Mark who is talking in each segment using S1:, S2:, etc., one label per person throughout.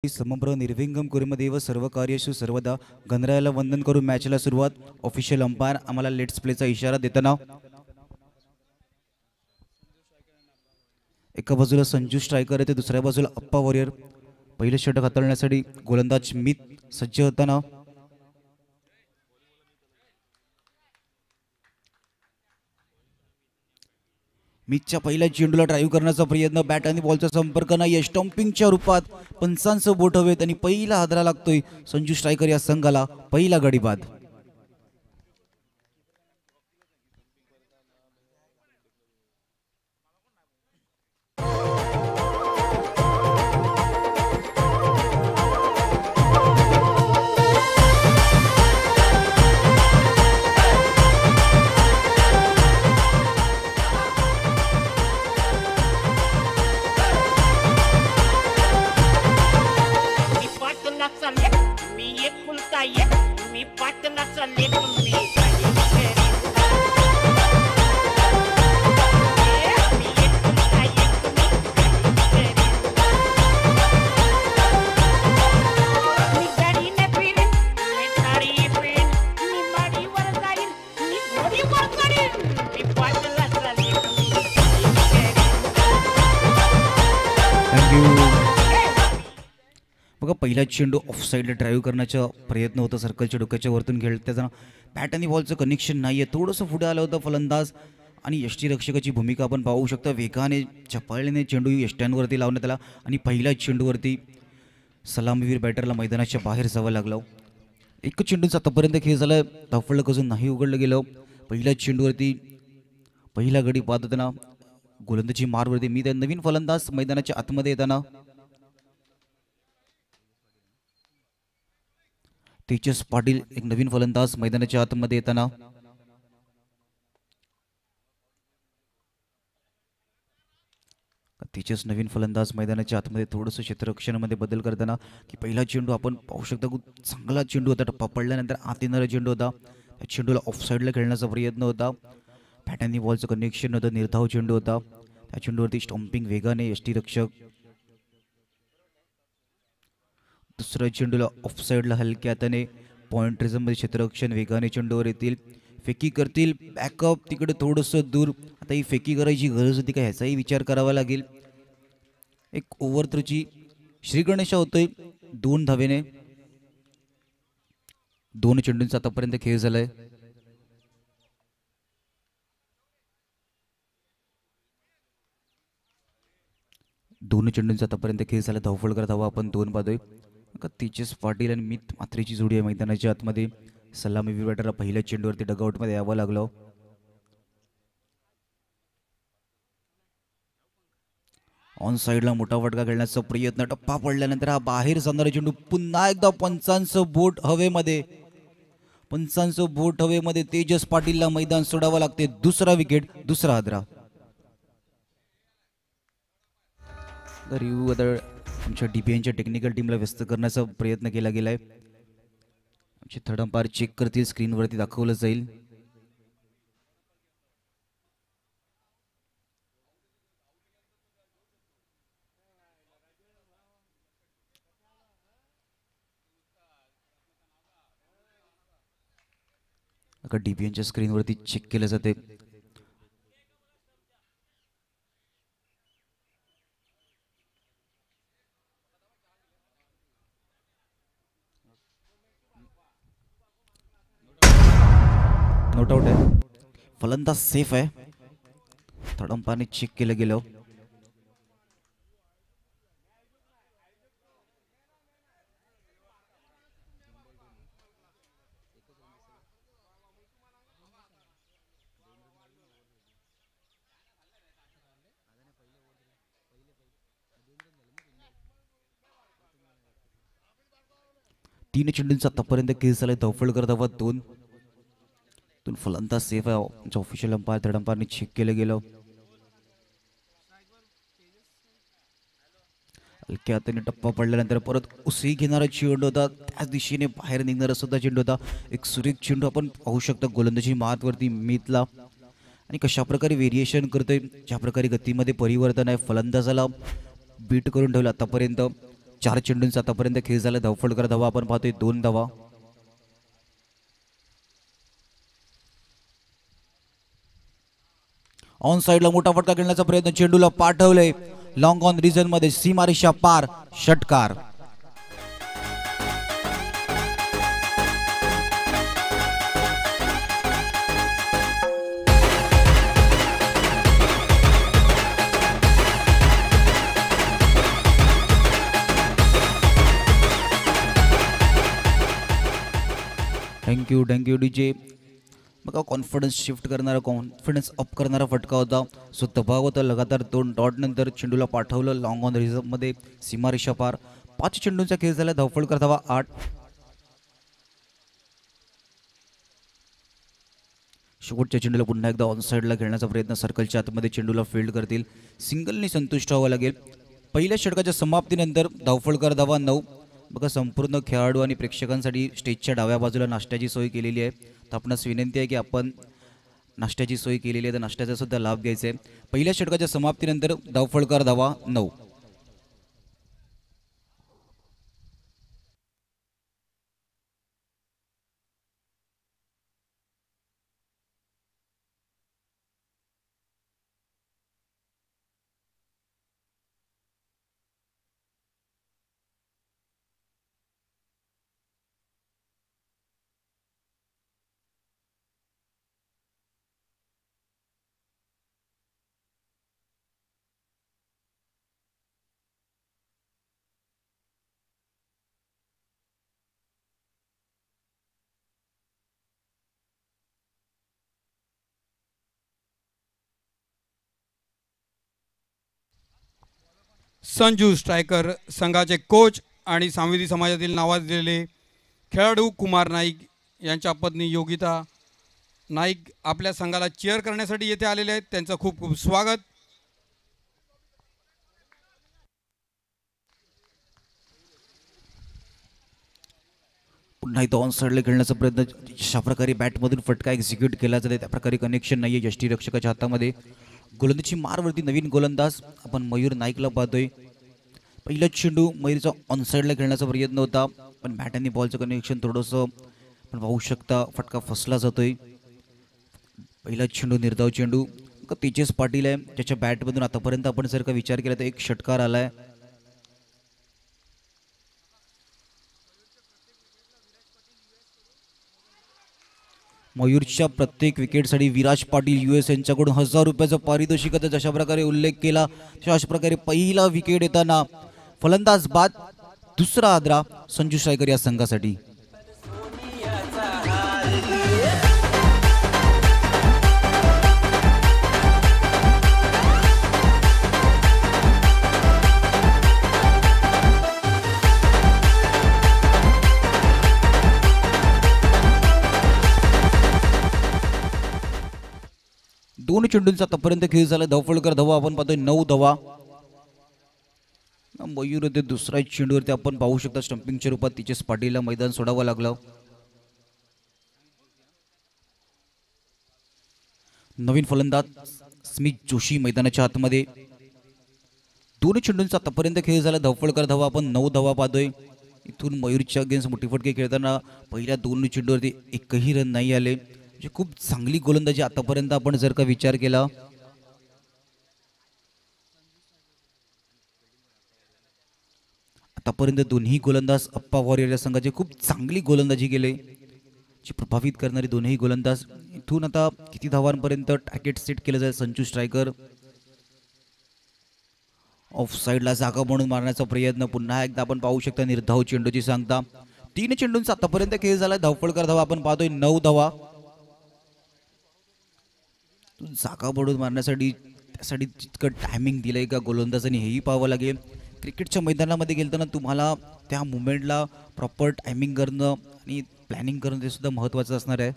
S1: समग्र निर्विंगम कुर्मदेव सर्व कार्येषु सर्वदा गणरायाला वंदन करून मॅचला सुरुवात. ऑफिशियल अंपायर आम्हाला लेट्स प्लेचा इशारा देताना एका बाजूला संजू स्ट्रायकर आहे, दुसऱ्या बाजूला अप्पा वॉरियर. पहिले षटक हाताळण्यासाठी गोलंदाज मित सज्ज होताना मितच्या पहिल्या चेंडूला ड्राईव्ह करण्याचा प्रयत्न, बॅट आणि बॉलचा संपर्क नाही, स्टंपिंगच्या रूपात पंचांचं बोट हवेत आणि पहिला हादरा लागतोय संजू स्ट्रायकर या संघाला. पहिला गडी बाद. बघा, पहिला चेंडू ऑफ साईडला ड्राईव्ह करण्याचा प्रयत्न होता, सर्कलच्या डोक्याच्या वरतून खेळ, त्याचा बॅट आणि बॉलचं कनेक्शन नाही आहे. थोडंसं पुढे आलं होतं फलंदाज आणि यष्टीरक्षकाची भूमिका आपण पाहू शकता. वेगाने चपळीने चेंडू यष्ट्यांवरती लावण्यात आला आणि पहिल्या चेंडूवरती सलामीवीर बॅटरला मैदानाच्या बाहेर जावं लागलं. एक चेंडूचा आतापर्यंत खेळ झाला, धावफलक अजून नाही उघडलं गेलं. पहिल्या चेंडूवरती पहिला गडी बाद होताना गोलंदाजी मारवरती मी त्या नवीन फलंदाज मैदानाच्या आतमध्ये येताना तेजस पाटील, एक नवीन फलंदाज मैदानाच्या आतमध्ये येताना तेजस नवीन फलंदाज मैदानाच्या आतमध्ये थोडंसं क्षेत्ररक्षणामध्ये बदल करताना की पहिला चेंडू आपण पाहू शकता, खूप चांगला चेंडू होता. टप्पा पडल्यानंतर आत येणारा चेंडू होता, त्या चेंडूला ऑफ साईडला खेळण्याचा प्रयत्न होता. बॅट आणि बॉलचं कनेक्शन होतं, निर्धाव चेंडू होता. त्या चेंडूवरती स्टंपिंग वेगाने यष्टीरक्षक. दुसऱ्या चेंडूला ऑफ साईडला हलक्या हाताने पॉइंट रिझममध्ये क्षेत्ररक्षण वेगाने चेंडूवर येतील, फेकी करतील, बॅकअप तिकडे थोडंसं दूर. आता ही फेकी करायची गरज होती का ह्याचाही विचार करावा लागेल. एक ओव्हर थ्रोची श्री गणेशा होतोय 2 धावेने. 2 चेंडूंचा आतापर्यंत खेळ झालाय. दोन चेंडूंचा आतापर्यंत खेळ झाला. धावफळ करत हवा आपण 2 पाहतोय. तेजस पाटील आणि मित मात्रेची जोडी आहे मैदानाच्या आतमध्ये. सलामी बॅटरला पहिल्या चेंडूवरती डगआउटमध्ये यावं लागलं. ऑन साईडला मोठा फटका खेळण्याचा प्रयत्न, टप्पा पडल्यानंतर हा बाहेर जाणारा चेंडू. पुन्हा एकदा पंचांचं बोट हवेमध्ये, पंचांचं बोट हवेमध्ये. तेजस पाटीलला मैदान सोडावं लागते. दुसरा विकेट, दुसरा हादरा. आमच्या डीपीएनच्या टेक्निकल टीमला व्यस्त करण्याचा प्रयत्न केला गेलाय. आमचे थर्ड अंपायर चेक करतील, स्क्रीनवरती दाखवलं जाईल. डीपीएनच्या स्क्रीनवरती चेक केलं जाते. नॉट आउट आहे, फलंदाज सेफ आहे. थर्ड अंपायरने चेक केलं गेलं. तीन चेंडूंचा आतापर्यंत खेळ झालाय. धावफळ करत हवा 2. फलंदाज सेफ आहे. आमच्या ऑफिशियल अंपायर थर्ड अंपायरने चेक केलं गेलं. हलक्या हाताने टप्पा पडल्यानंतर परत उसळी घेणारा चेंडू होता, त्याच दिशेने बाहेर निघणारा सुद्धा चेंडू होता. एक सुरेख चेंडू आपण पाहू शकता गोलंदाजी मार्गवरती मितला. आणि कशा प्रकारे व्हेरिएशन करतोय, ज्या प्रकारे गतीमध्ये परिवर्तन आहे. फलंदाजाला बीट करून ठेवलं आतापर्यंत. 4 चेंडूंचा आतापर्यंत खेळ झाला. धावफलकर धावा आपण पाहतोय 2 धावा. ऑन साइडला मोठा फटका खेळण्याचा प्रयत्न, चेंडूला पाठवले लॉंग ऑन रिजन मध्ये, सीमारेषा पार, षटकार. Thank you DJ. बघा कॉन्फिडन्स शिफ्ट करणारा, कॉन्फिडन्स अप करणारा फटका होता. सो दबाव होता. लगातार 2 डॉट नंतर चेंडूला पाठवलं लॉंग ऑन रिझर्व्हमध्ये, सीमारेषा पार. 5 चेंडूंचा खेळ झाला. धावफलकर धावा 8. शेवटच्या चेंडूला पुन्हा एकदा ऑन साईडला खेळण्याचा प्रयत्न, सर्कलच्या आतमध्ये चेंडूला फील्ड करतील. सिंगलनी संतुष्ट व्हावं लागेल. पहिल्या षटकाच्या समाप्तीनंतर धावफलकर धावा 9. बघा संपूर्ण खेळाडू आणि प्रेक्षकांसाठी स्टेजच्या डाव्या बाजूला नाश्त्याची सोय केलेली आहे. तर आपणास विनंती आहे की आपण नाश्त्याची सोय केलेली आहे, तर नाश्त्याचा सुद्धा लाभ घ्यायचा आहे. पहिल्या षटकाच्या समाप्तीनंतर धावफलकर धावा 9.
S2: संजू स्ट्रायकर संघाचे कोच आणि सांविधी समाजातील नावाजलेले खेळाडू कुमार नाईक यांच्या पत्नी योगिता नाईक आपल्या संघाला चीअर करण्यासाठी येथे आलेले आहेत. त्यांचं खूप खूप स्वागत.
S1: पुन्हा इथं ऑन साईडला खेळण्याचा प्रयत्न, अशा प्रकारे बॅटमधून फटका एक्झिक्यूट केला जाते, त्या प्रकारे कनेक्शन नाही आहे यष्टीरक्षकाच्या हातामध्ये. गोलंदाजी मारवरती नवीन गोलंदाज आपण मयूर नाईकला पाहतोय. पहिला चेंडू मयूरचा ऑन साईडला खेळण्याचा प्रयत्न होता, पण बॅट आणि बॉलचं कनेक्शन थोडंसं आपण पाहू शकता, फटका फसला जातोय. पहिला चेंडू निर्धाव चेंडू. तेजस पाटील आहे, त्याच्या बॅटमधून आतापर्यंत आपण जर का विचार केला तर 1 षटकार आलाय. मयूरच्या प्रत्येक विकेटसाठी विराज पाटील US यांच्याकडून 1000 रुपयाचं पारितोषिकाचा जशा प्रकारे उल्लेख केला, अशा प्रकारे पहिला विकेट येताना फलंदाज बाद, दुसरा आदरा संजू स्ट्रायकर या संघासाठी. दोन चेंडूंचा आतापर्यंत खेळ झाला. धावफलकर धावा आपण पाहतोय 9 धावा. मयूर होते दुसऱ्या चेंडूवरती आपण पाहू शकता स्टंपिंगच्या रूपात तेजस पाटीलला मैदान सोडावं लागलं. नवीन फलंदाज स्मित जोशी मैदानाच्या आतमध्ये. 2 चेंडूंचा आतापर्यंत खेळ झाला. धावफलकर धावा आपण 9 धावा पाहतोय. इथून मयूरच्या अगेन्स्ट मोठी फटके खेळताना पहिल्या 2 चेंडूवरती एकही रन नाही आले. म्हणजे खूप चांगली गोलंदाजी आतापर्यंत आपण जर का विचार केला. आतापर्यंत दोन्ही गोलंदाज अप्पा वॉरियर या संघाचे खूप चांगली गोलंदाजी केले, जी प्रभावित करणारे दोन्ही गोलंदाज. इथून आता किती धावांपर्यंत टार्गेट सेट केलं जाईल. संजू स्ट्रायकर ऑफ साईडला जागा म्हणून मारण्याचा प्रयत्न. पुन्हा एकदा आपण पाहू शकता निर्धाव चेंडूची सांगता. 3 चेंडूंचा आतापर्यंत खेळ झाला. धावफलकर धावा आपण पाहतोय 9 धावा. जागा बनवून मारण्यासाठी त्यासाठी जितकं टायमिंग दिलंय का गोलंदाजांनी हेही पाहावं लागेल. क्रिकेटच्या मैदानामध्ये गेलताना तुम्हाला त्या मुवमेंटला प्रॉपर टायमिंग करणं आणि प्लॅनिंग करणं ते सुद्धा महत्त्वाचं असणार आहे.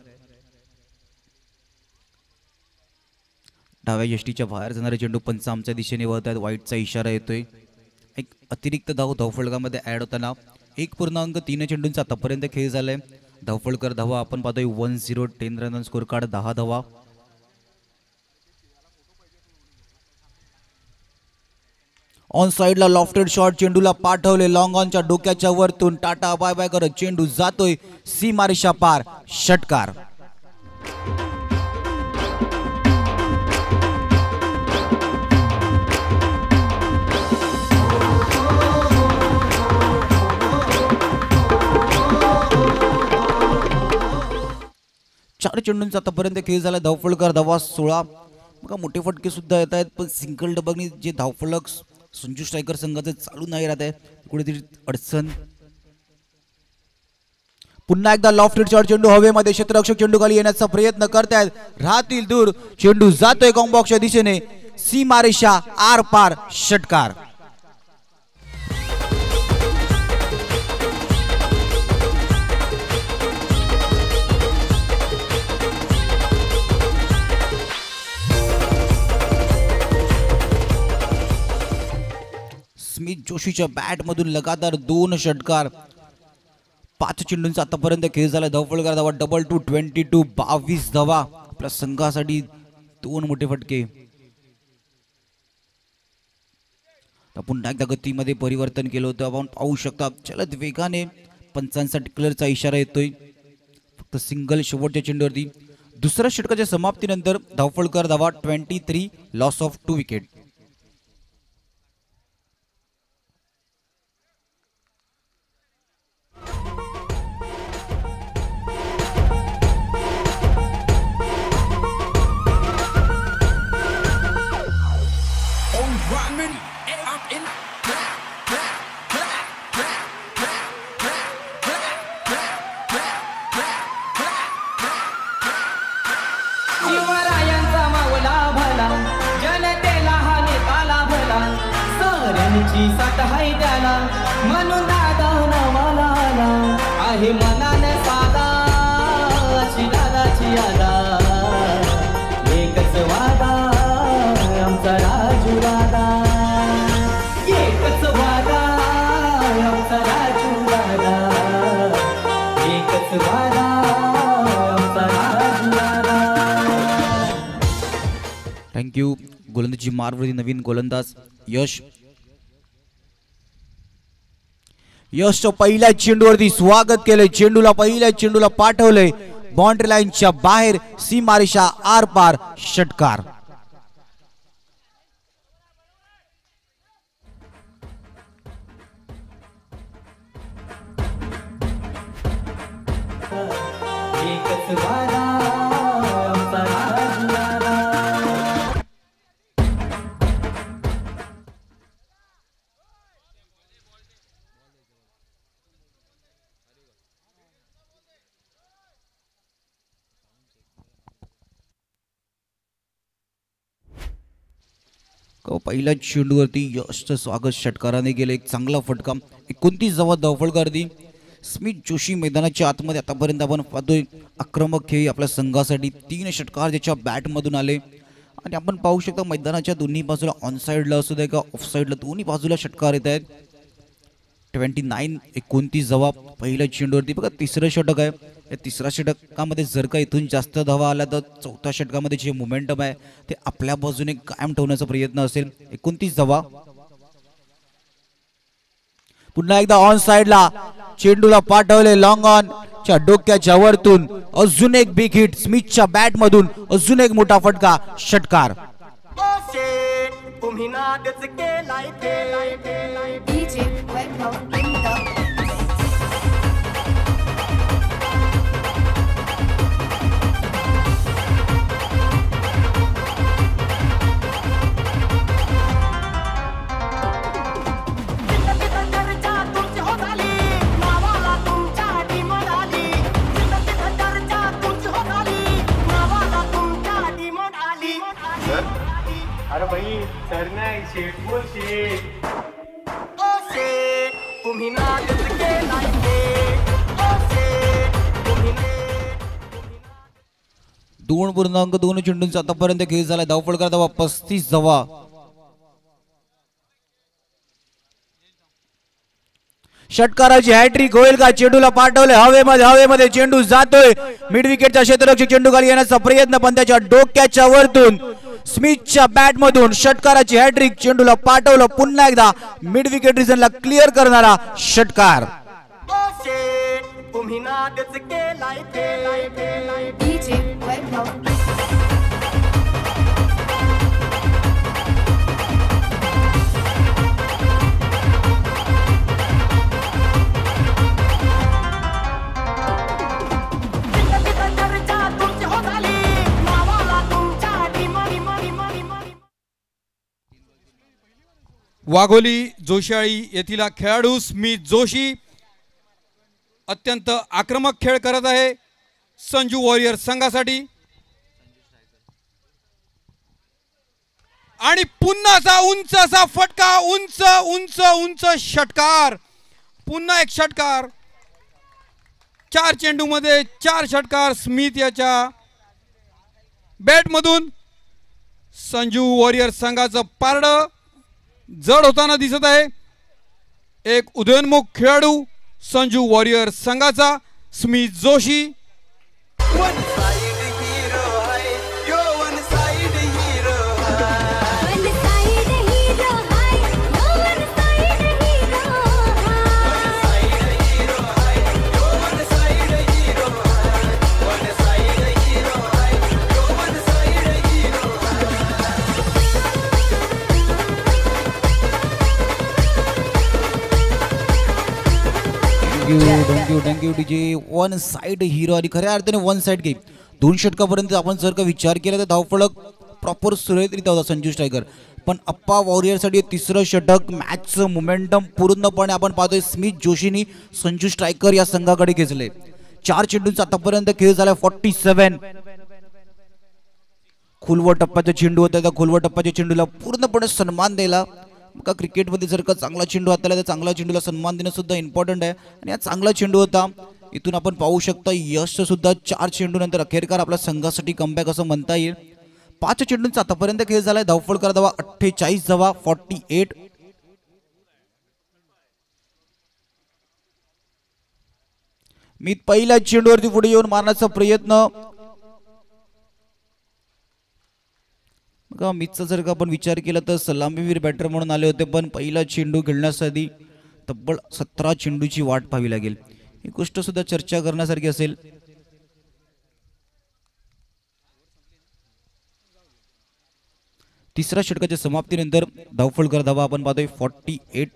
S1: डाव्या यष्टीच्या बाहेर जाणारे चेंडू पंच आमच्या दिशेने वळत आहेत. वाईटचा इशारा येतोय. एक अतिरिक्त धाव धावफलकामध्ये ॲड होताना 1.3 चेंडूंचा आतापर्यंत खेळ झालाय. धावफलकर धावा आपण पाहतोय 10. 10 रन स्कोर कार्ड 10 धावा. ऑन साइडला लॉफ्टेड शॉट, चेंडूला पाठवले लॉंग ऑनच्या डोक्याच्या वरतून. टाटा बाय बाय करत चेंडू जातोय सीमारेषा पार, षटकार. चार चेंडूंचा आतापर्यंत खेळ झाला. धावफलकार धावा 16. बघा मोठे फटके सुद्धा येत आहेत, पण सिंगल डबलनी जे धावफलक संजू स्ट्रायकर संघाचं चालू नाही राहत आहे, कुठेतरी अडचण. पुन्हा एकदा लॉफ्टेड शॉट, चेंडू हवेमध्ये, क्षेत्ररक्षक चेंडू खाली येण्याचा प्रयत्न करतायत, राहतील दूर. चेंडू जातोय कॉम्बॉक्सच्या दिशेने, सीमारेषा आर पार, षटकार. स्मिथ जोशीच्या बॅट मधून लगातार 2 षटकार. 5 चेंडूंचा आतापर्यंत खेळ झाला. धावफलकार धावा डबल टू 22, 22 धावा आपल्या संघासाठी. 2 मोठे फटके. पुन्हा एकदा गतीमध्ये परिवर्तन केलं होतं. आपण पाहू शकता जलद वेगाने पंचांचा टिकलरचा इशारा येतोय. फक्त सिंगल शेवटच्या चेंडूवरती. दुसऱ्या षटकाच्या समाप्तीनंतर धावफलकार धावा 23, लॉस ऑफ 2 विकेट.
S3: साथ हाय त्याला म्हणून दादा नावाला आला आहे मनाने साधा अशी दादाची आदा. एकच वादा आमचा राजू दादा, एकच वादा आमचा राजू दादा, एकच वादा आमचा राजू दादा.
S1: थँक्यू. गोलंदाजी मारवरती नवीन गोलंदाज यश. यशच्या पहिल्या चेंडूवरती स्वागत केले. चेंडूला पहिल्या चेंडूला पाठवले बाउंड्री लाईनच्या बाहेर, सीमारेषा आर पार, षटकार.
S3: एकच वादा आमचा राजू दादा.
S1: पहिल्या चेंडूवरती यशचं स्वागत षटकाराने गेले. एक चांगला फटका. 29 धावा धावफलकारती. स्मिथ जोशी मैदानाच्या आतमध्ये आतापर्यंत आपण पाहतोय आक्रमक खेळ आपल्या संघासाठी. 3 षटकार ज्याच्या बॅटमधून आले आणि आपण पाहू शकता मैदानाच्या दोन्ही बाजूला ऑन साइडला असू दे का ऑफ साइडला दोन्ही बाजूला षटकार येत आहेत. 29 धावा पहिल्या चेंडूवरती. बघा तिसरं षटक आहे. या तिसऱ्या षटकामध्ये जर का इथून जास्त धावा आल्या तर चौथ्या षटकामध्ये जे मोमेंटम आहे ते आपल्या बाजूने कायम ठेवण्याचा प्रयत्न असेल. 29 धावा. पुन्हा एकदा ऑन साइडला चेंडूला पाठवले लॉंग ऑन च्या डोक्याच्या वरतून. अजून एक बिग हिट स्मिथच्या बॅट मधून. अजून एक मोठा फटका, षटकार.
S3: तुम्ही नादच केलाय
S4: DJ Webhub in the
S3: अरे भाई सर नाही शेट बोल शेट. ओ शेट तुम्ही नादच केलाय ओ शेट तुम्ही
S1: 2.2 चेंडूंचा आतापर्यंत खेळ झाला. धावफलकार धावा 35 धावा. षटकाराची हॅट्रिक होईल का? चेंडूला पाठवले हवेमध्ये चेंडू जातोय मिड विकेटच्या क्षेत्ररक्षक चेंडू खाली येण्याचा प्रयत्न पण त्याच्या डोक्याच्या वरतून स्मिथच्या बॅट मधून षटकाराची हॅट्रिक, चेंडूला पाठवलं, पुन्हा एकदा मिड विकेट रिजनला क्लिअर करणारा षटकार.
S3: ओ शेट तुम्ही नादच केलाय
S4: DJ Webhouse.
S3: चर्चा तुमची हो झाली, नावाला तुमच्या डिमा.
S2: वाघोली जोशाळी येथील खेळाडू स्मिथ जोशी अत्यंत आक्रमक खेळ करत आहे संजू वॉरियर संघासाठी. आणि पुन्हा असा उंच असा फटका, उंच उंच उंच षटकार, पुन्हा एक षटकार. 4 चेंडूमध्ये 4 षटकार स्मिथ याच्या बॅटमधून. संजू वॉरियर संघाचं पारडं जड होताना दिसत आहे. एक उदयोन्मुख खेळाडू संजू वॉरियर संघाचा Smit Joshi.
S3: One side hero है यो, one side hero
S4: One side hero high, no one side hero
S1: thank you DJ. One side hero आणि खऱ्या अर्थाने वन साइड गेम. 2 षटकापर्यंत आपण जर का विचार केला तर धावफलक प्रॉपर सुरळीतरित्या होता संजू स्ट्रायकर. पण अप्पा वॉरियरसाठी तिसरं षटक, मॅचचं मोमेंटम पूर्णपणे आपण पाहतोय स्मिथ जोशीनी संजू स्ट्रायकर या संघाकडे खेचले. 4 चेंडूंचा आतापर्यंत खेळ झाला 47. खुलवट टप्प्याचा चेंडू होता, त्या खुलवट टप्प्याच्या चेंडूला पूर्णपणे सन्मान द्यायला. का क्रिकेटमध्ये जर का चांगला चेंडू हाताला तर चांगला चेंडूला सन्मान देणं सुद्धा इम्पॉर्टंट आहे. आणि हा चांगला चेंडू होता. इथून आपण पाहू शकता यश सुद्धा 4 चेंडूनंतर अखेरकार आपल्या संघासाठी कमबॅक असं म्हणता येईल. 5 चेंडूंचा आतापर्यंत खेळ झालाय. धावफलकर धावा 48 धावा 48. मी पहिल्या चेंडूवरती पुढे येऊन मारण्याचा प्रयत्न. मितचा जर का आपण विचार केला तर सलामीवीर बॅटर म्हणून आले होते, पण पहिला चेंडू खेळण्यासाठी तब्बल 17 चेंडूची वाट पाहावी लागेल. ही गोष्ट सुद्धा चर्चा करण्यासारखी असेल. तिसऱ्या षटकाच्या समाप्तीनंतर धावफलकर धावा आपण पाहतोय 48.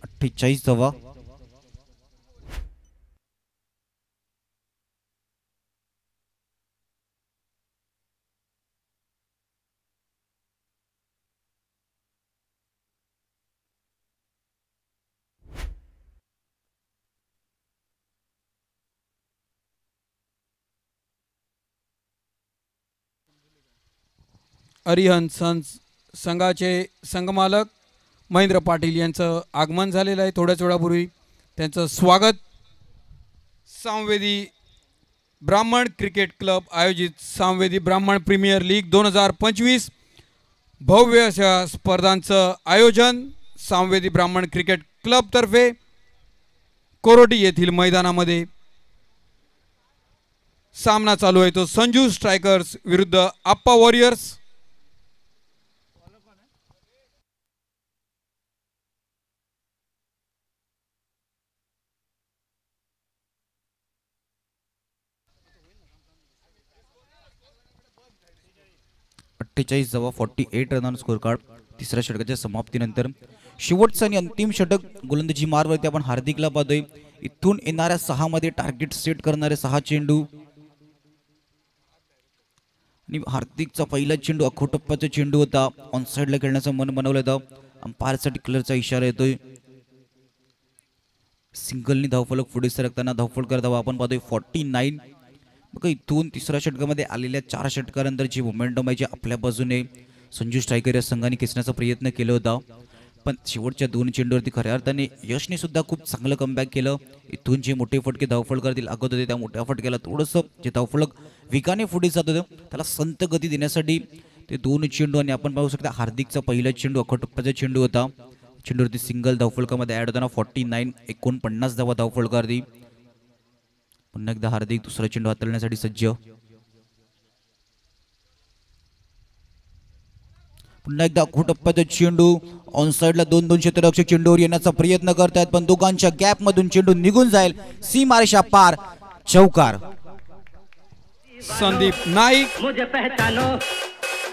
S1: 48 धावा.
S2: अरिहंत सन्स संघाचे संघमालक महेंद्र पाटील यांचं आगमन झालेलं आहे. थोड्याच वेळापूर्वी त्यांचं स्वागत सामवेदी ब्राह्मण क्रिकेट क्लब आयोजित सामवेदी ब्राह्मण प्रीमियर लीग 2025 भव्य अशा स्पर्धांचं आयोजन सामवेदी ब्राह्मण क्रिकेट क्लबतर्फे कोरोटी येथील मैदानामध्ये सामना चालू आहे. तो संजू स्ट्रायकर्स विरुद्ध आप्पा वॉरियर्स.
S1: धावा 48 रनांचा स्कोर कार्ड. तिसऱ्या षटकाच्या समाप्तीनंतर शेवटचं आणि अंतिम षटक गोलंदाजी मारवरती आपण हार्दिकला पाहतोय. इथून येणाऱ्या 6 मध्ये टार्गेट सेट करणारे 6 चेंडू. आणि हार्दिकचा पहिला चेंडू अखोटप्पाचा चेंडू होता. ऑन साइडला खेळण्याचं मन बनवलं होतं. अंपायरसाठी क्लिअरचा इशारा येतोय. सिंगलनी धावफलक पुढे सरकताना धावफलकर धावा आपण पाहतोय 49. बघा इथून तिसऱ्या षटकामध्ये आलेल्या 4 षटकानंतर जी मोमेंटम आहे जी आपल्या बाजूने संजू स्ट्रायकर या संघाने खेचण्याचा प्रयत्न केला होता, पण शेवटच्या 2 चेंडूवरती खऱ्या अर्थाने यशने सुद्धा खूप चांगलं कमबॅक केलं. इथून जे मोठे फटके धावफलकातील लागत होते त्या मोठ्या फटक्याला थोडंसं जे धावफलक विकाने पुढे जात होतं त्याला संत गती देण्यासाठी ते 2 चेंडू. आणि आपण पाहू शकता हार्दिकचा पहिला चेंडू अखटप्प्याचा चेंडू होता. चेंडूवरती सिंगल धावफलकामध्ये ॲड होताना 49 49 धावा धावफलकावरती. पुन्हा एकदा हार्दिक दुसरा चेंडू हाताळण्यासाठी सज्ज. पुन्हा एकदा टप्प्याचा चेंडू ऑन साइडला दोन दोन क्षेत्ररक्षक चेंडूवर येण्याचा प्रयत्न करतायत पण दोघांच्या गॅप मधून चेंडू निघून जाईल सीमारेषा पार चौकार.
S2: संदीप नाईक
S3: मुझे पहचानो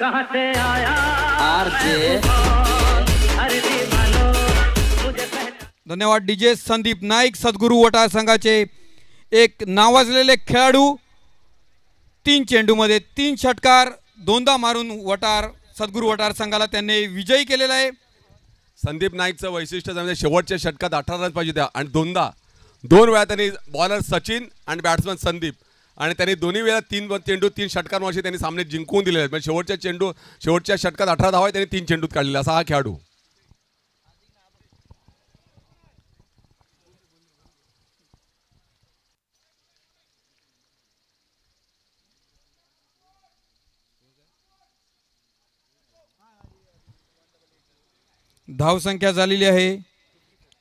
S3: कहां से आया आरजे हर दीवानो मुझे
S2: धन्यवाद डीजे. संदीप नाईक सद्गुरू वटार संघाचे एक नावाजलेले खेळाडू. 3 चेंडूमध्ये 3 षटकार दोनदा मारून सद्गुरू वटार संघाला त्यांनी विजयी केलेला आहे.
S5: संदीप नाईकचं वैशिष्ट्य म्हणजे शेवटच्या षटकात 18 रन पाहिजे त्या आणि दोन वेळा त्यांनी बॉलर सचिन आणि बॅट्समन संदीप आणि त्यांनी दोन्ही वेळा 3 चेंडू 3 षटकांवर त्यांनी सामने जिंकून दिलेले आहेत. म्हणजे शेवटच्या षटकात 18 धावा त्यांनी 3 चेंडूत काढलेला असा हा खेळाडू.
S2: धावसंख्या झालेली आहे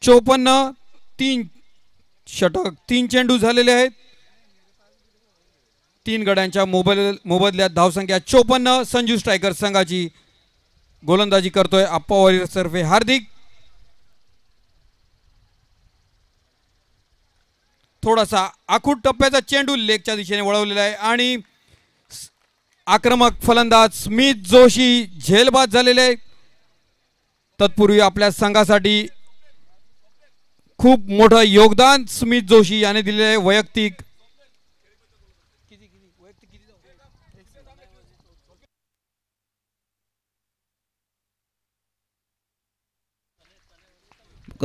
S2: 54. 3 षटक 3 चेंडू झालेले आहेत. 3 गड्यांच्या मोबदल्यात धावसंख्या 54. संजू स्ट्रायकर संघाची गोलंदाजी करतोय अप्पा वॉरियर्स तर्फे हार्दिक. थोडासा आखूड टप्प्याचा चेंडू लेगच्या दिशेने वळवलेला आहे आणि आक्रमक फलंदाज स्मिथ जोशी झेलबाद झालेले आहे. तत्पूर्वी आपल्या संघासाठी खूप मोठं योगदान स्मिथ जोशी याने दिलेले आहे. वैयक्तिक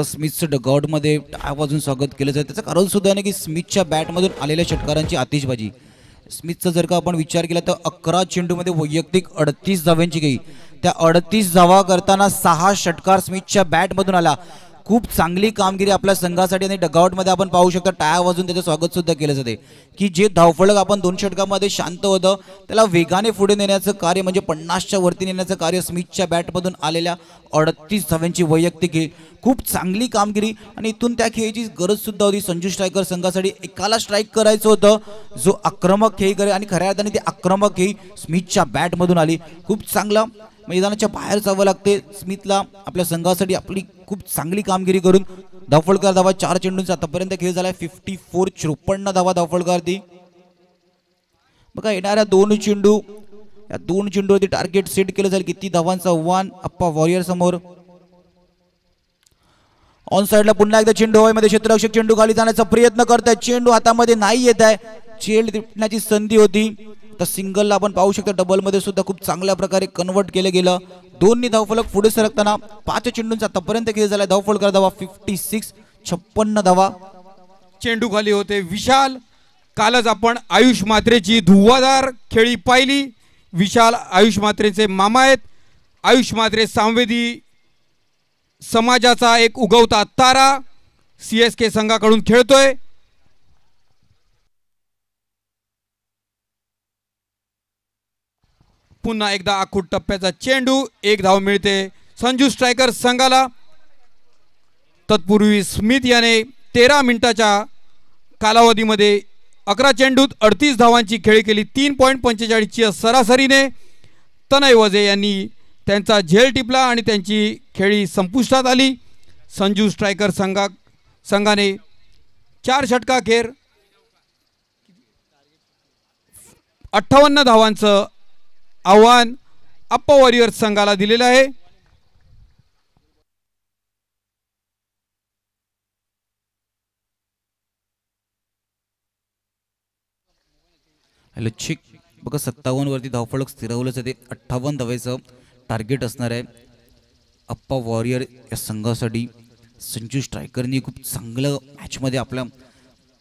S1: स्मिथचं डगआउटमध्ये टाळ्यावाजून स्वागत केलं जातं. त्याचं कारण सुद्धा नाही की स्मिथच्या बॅटमधून आलेल्या षटकारांची आतिषबाजी. स्मिथचा जर का आपण विचार केला तर 11 चेंडूमध्ये वैयक्तिक 38 धावांची गई. त्या 38 धावा करताना 6 षटकार स्मिथच्या बॅटमधून आला. खूप चांगली कामगिरी आपल्या संघासाठी आणि डगआउटमध्ये आपण पाहू शकता टाळ्या वाजून त्याचं स्वागत सुद्धा केलं जाते की जे धावफलक आपण 2 षटकामध्ये शांत होतं त्याला वेगाने पुढे नेण्याचं कार्य म्हणजे 50च्या वरती नेण्याचं कार्य स्मिथच्या बॅटमधून आलेल्या 38 धावांची वैयक्तिक खेळ. खूप चांगली कामगिरी आणि इथून त्या खेळीची गरज सुद्धा होती. संजू स्ट्रायकर संघासाठी एकाला स्ट्राईक करायचं होतं जो आक्रमक खेळ करे आणि खऱ्या अर्थाने ती आक्रमक खेळी स्मिथच्या बॅटमधून आली. खूप चांगला मैदानाच्या बाहेर जावं लागते स्मिथला आपल्या संघासाठी आपली खूप चांगली कामगिरी करून. धावफलकार धावा 4 चेंडूंचा आतापर्यंत खेळ झालाय 54. 54 धावा धावफलकारती. बघा येणाऱ्या 2 चेंडू या 2 चेंडूवरती टार्गेट सेट केलं जाईल. किती धावांचं आव्हान अप्पा वॉरियर समोर. ऑन साइडला पुन्हा एकदा चेंडू हवेमध्ये क्षेत्ररक्षक चेंडू खाली जाण्याचा प्रयत्न करताय. चेंडू हातामध्ये नाही येत आहे. चेंड टिपण्याची संधी होती तर सिंगलला आपण पाहू शकतो. डबल मध्ये सुद्धा खूप चांगल्या प्रकारे कन्वर्ट केलं गेलं. 2 धावफलक पुढे सरकताना 5 चेंडूंचा आतापर्यंत खेळ झाला. धावफलकार धावा 56. 56 धावा.
S2: चेंडू खाली होते विशाल. कालच आपण आयुष मात्रेची धुव्वाधार खेळी पाहिली. विशाल आयुष मात्रेचे मामा आहेत. आयुष मात्रे सांवेदी समाजाचा एक उगवता तारा CSK संघाकडून खेळतोय. पुन्हा एकदा आखूड टप्प्याचा चेंडू. 1 धाव मिळते संजू स्ट्रायकर संघाला. तत्पूर्वी स्मिथ याने 13 मिनिटाच्या कालावधीमध्ये 11 चेंडूत 38 धावांची खेळी केली. 3.45ची सरासरीने. तनय वजे यांनी त्यांचा झेल टिपला आणि त्यांची खेळी संपुष्टात आली. संजू स्ट्रायकर संघाने 4 षटकाखेर 58 धावांचं आव्हान अप्पा वॉरियर्स संघाला दिलेलं आहे.
S1: हॅलो चिक बघा 57 वरती धावफलक स्थिरवलं जाते. 58 धावेचं टार्गेट असणार आहे अप्पा वॉरियर या संघासाठी. संजू स्ट्रायकरनी खूप चांगलं मॅचमध्ये आपल्या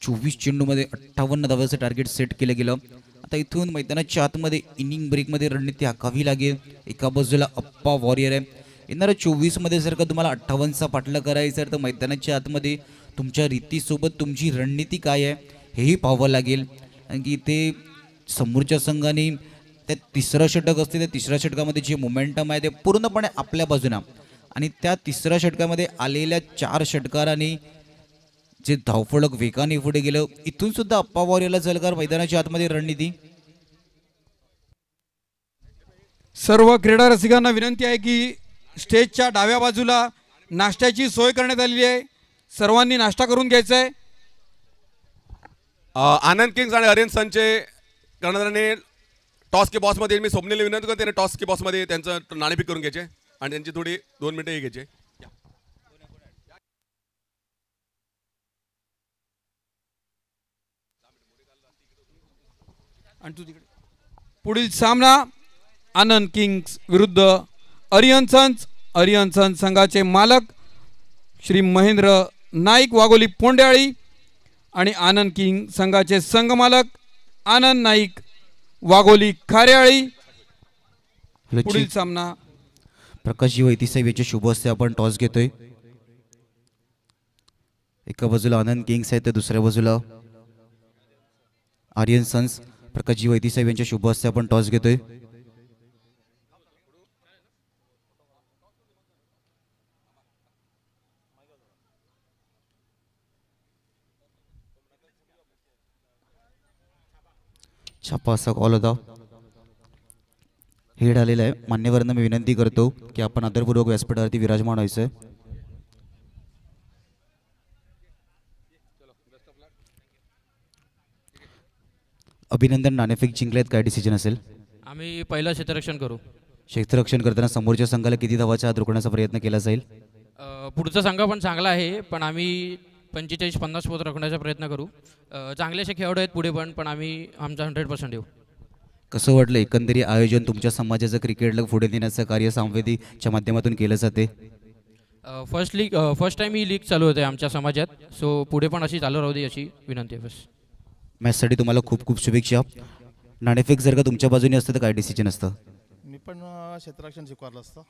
S1: 24 चेंडूमध्ये 58 धावेचं टार्गेट सेट केलं गेलं. आता इथून मैदानाच्या आतमध्ये इनिंग ब्रेकमध्ये रणनीती आखावी लागेल. एका बाजूला अप्पा वॉरियर आहे. येणाऱ्या 24मध्ये जर का तुम्हाला 58चा पाठला करायचा आहे तर मैदानाच्या आतमध्ये तुमच्या रीतीसोबत तुमची रणनीती काय आहे हेही पाहावं लागेल. कारण की ते समोरच्या संघाने त्या 3रं षटक असते त्या 3ऱ्या षटकामध्ये जे मोमेंटम आहे ते पूर्णपणे आपल्या बाजूनं आणि त्या 3ऱ्या षटकामध्ये आलेल्या 4 षटकारांनी जे धावफलक वेगाने पुढे गेलं. इथून सुद्धा अप्पा वॉरियरला झलकार मैदानाच्या आतमध्ये रणनीती.
S2: सर्व क्रीडा रसिकांना विनंती आहे की स्टेजच्या डाव्या बाजूला नाश्त्याची सोय करण्यात आलेली आहे. सर्वांनी नाश्ता करून घ्यायचा आहे.
S5: आनंद किंग्स आणि आर्यन सनचे कर्णधाराने टॉस की बॉसमध्ये मी स्वप्नील विनंती करतो त्याने टॉस की बॉसमध्ये त्यांचं नाणेफेक करून घ्यायचे आणि त्यांची थोडी 2 मिनिटं घ्यायचे.
S2: आणि तू तिकडे. पुढील सामना आनंद किंग्स विरुद्ध आर्यन सन्स. आर्यन सन्स संघाचे मालक श्री महेंद्र नाईक वाघोली पोंड्याळी आणि आनंद किंग संघाचे संघ मालक आनंद नाईक वाघोली खाऱ्याळी. पुढील सामना
S1: प्रकाशजी वैतीसाहेब याचे शुभ हस्ते आपण टॉस घेतोय. एका बाजूला आनंद किंग्स आहे तर दुसऱ्या बाजूला आर्यन सन्स. प्रकाशजी वैतीसाहेब यांच्या शुभ हस्ते आपण टॉस घेतोय. छापा असा कॉल होता. हेड आलेला आहे. मान्यवरांना मी विनंती करतो की आपण आदरपूर्वक व्यासपीठावरती विराजमान व्हायचं आहे. अभिनंदन, नाणेफेक जिंकलेत, काय डिसिजन असेल?
S6: आम्ही पहिलं क्षेत्ररक्षण करू.
S1: क्षेत्ररक्षण करताना समोरच्या संघाला किती धावाच्या आत रोखण्याचा प्रयत्न केला जाईल?
S6: पुढचा संघ पण चांगला आहे पण आम्ही 45-50 पोत राखण्याचा प्रयत्न करू. चांगले असे खेळाडू आहेत पुढे पण आम्ही आमचा 100% देऊ.
S1: कसं वाटलं एकंदरीत आयोजन तुमच्या समाजाचं क्रिकेटला पुढे नेण्याचं कार्य संवेदीच्या माध्यमातून केलं जाते?
S6: फर्स्ट टाइम ही लीग चालू होते आमच्या समाजात. सो पुढे पण अशी चालू राहू दे अशी विनंती आहे बस.
S1: मॅचसाठी तुम्हाला खूप खूप शुभेच्छा. नाणेफेक जर का तुमच्या बाजूने असतं तर काय डिसिजन असतं?
S7: मी पण क्षेत्ररक्षण स्वीकारलं असतं.